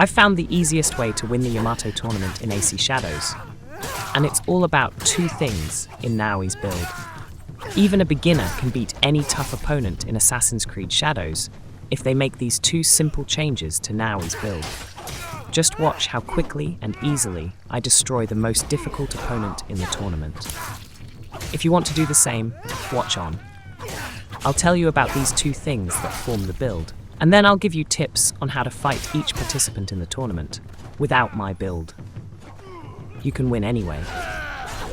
I've found the easiest way to win the Yamato tournament in AC Shadows, and it's all about two things in Naoe's build. Even a beginner can beat any tough opponent in Assassin's Creed Shadows if they make these two simple changes to Naoe's build. Just watch how quickly and easily I destroy the most difficult opponent in the tournament. If you want to do the same, watch on. I'll tell you about these two things that form the build, and then I'll give you tips on how to fight each participant in the tournament without my build. You can win anyway.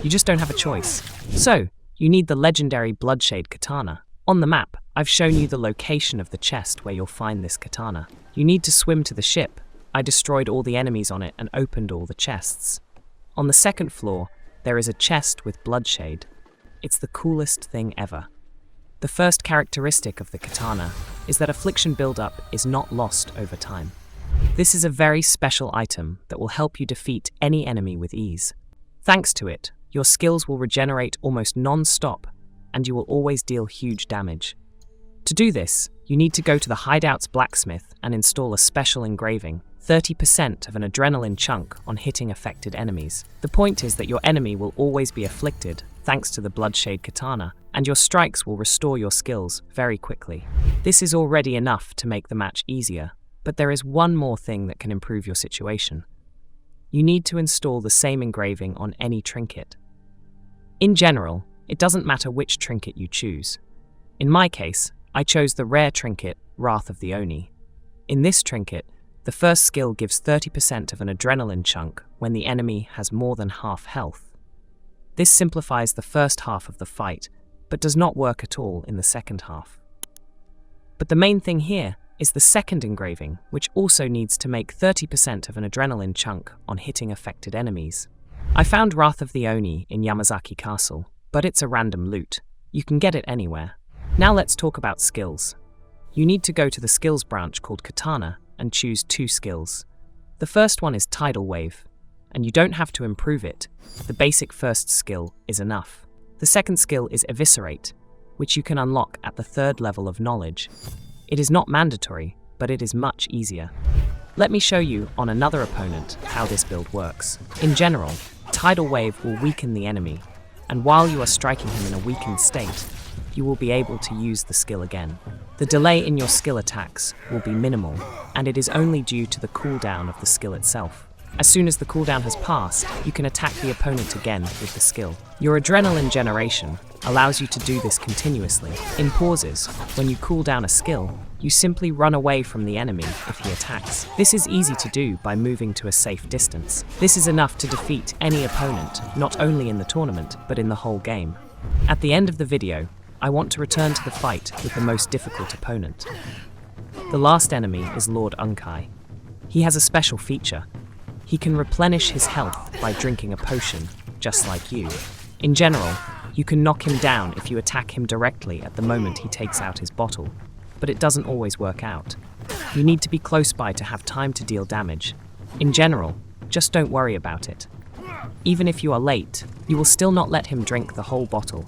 You just don't have a choice. So, you need the legendary Bloodshade katana. On the map, I've shown you the location of the chest where you'll find this katana. You need to swim to the ship. I destroyed all the enemies on it and opened all the chests. On the second floor, there is a chest with Bloodshade. It's the coolest thing ever. The first characteristic of the katana is that affliction buildup is not lost over time. This is a very special item that will help you defeat any enemy with ease. Thanks to it, your skills will regenerate almost non-stop, and you will always deal huge damage. To do this, you need to go to the Hideout's blacksmith and install a special engraving, 30% of an adrenaline chunk on hitting affected enemies. The point is that your enemy will always be afflicted thanks to the Bloodshade katana, and your strikes will restore your skills very quickly. This is already enough to make the match easier, but there is one more thing that can improve your situation. You need to install the same engraving on any trinket. In general, it doesn't matter which trinket you choose. In my case, I chose the rare trinket, Wrath of the Oni. In this trinket, the first skill gives 30% of an adrenaline chunk when the enemy has more than half health. This simplifies the first half of the fight, but does not work at all in the second half. But the main thing here is the second engraving, which also needs to make 30% of an adrenaline chunk on hitting affected enemies. I found Wrath of the Oni in Yamazaki Castle, but it's a random loot. You can get it anywhere. Now let's talk about skills. You need to go to the skills branch called Katana and choose two skills. The first one is Tidal Wave, and you don't have to improve it. The basic first skill is enough. The second skill is Eviscerate, which you can unlock at the third level of knowledge. It is not mandatory, but it is much easier. Let me show you on another opponent how this build works. In general, Tidal Wave will weaken the enemy, and while you are striking him in a weakened state, you will be able to use the skill again. The delay in your skill attacks will be minimal, and it is only due to the cooldown of the skill itself. As soon as the cooldown has passed, you can attack the opponent again with the skill. Your adrenaline generation allows you to do this continuously. In pauses, when you cool down a skill, you simply run away from the enemy if he attacks. This is easy to do by moving to a safe distance. This is enough to defeat any opponent, not only in the tournament, but in the whole game. At the end of the video, I want to return to the fight with the most difficult opponent. The last enemy is Lord Unkai. He has a special feature. He can replenish his health by drinking a potion, just like you. In general, you can knock him down if you attack him directly at the moment he takes out his bottle, but it doesn't always work out. You need to be close by to have time to deal damage. In general, just don't worry about it. Even if you are late, you will still not let him drink the whole bottle,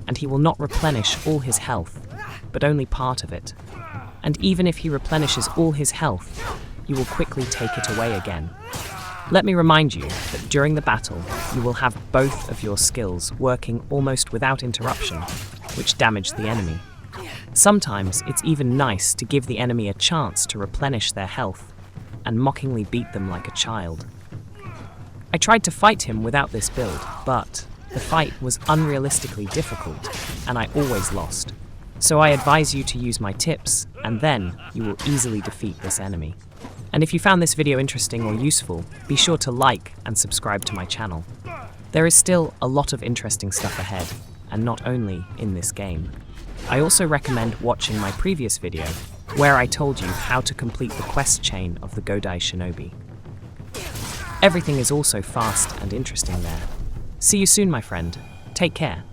and he will not replenish all his health, but only part of it. And even if he replenishes all his health, you will quickly take it away again. Let me remind you that during the battle, you will have both of your skills working almost without interruption, which damage the enemy. Sometimes it's even nice to give the enemy a chance to replenish their health and mockingly beat them like a child. I tried to fight him without this build, but the fight was unrealistically difficult, and I always lost. So I advise you to use my tips, and then you will easily defeat this enemy. And if you found this video interesting or useful, be sure to like and subscribe to my channel. There is still a lot of interesting stuff ahead, and not only in this game. I also recommend watching my previous video, where I told you how to complete the quest chain of the Godai Shinobi. Everything is also fast and interesting there. See you soon, my friend. Take care.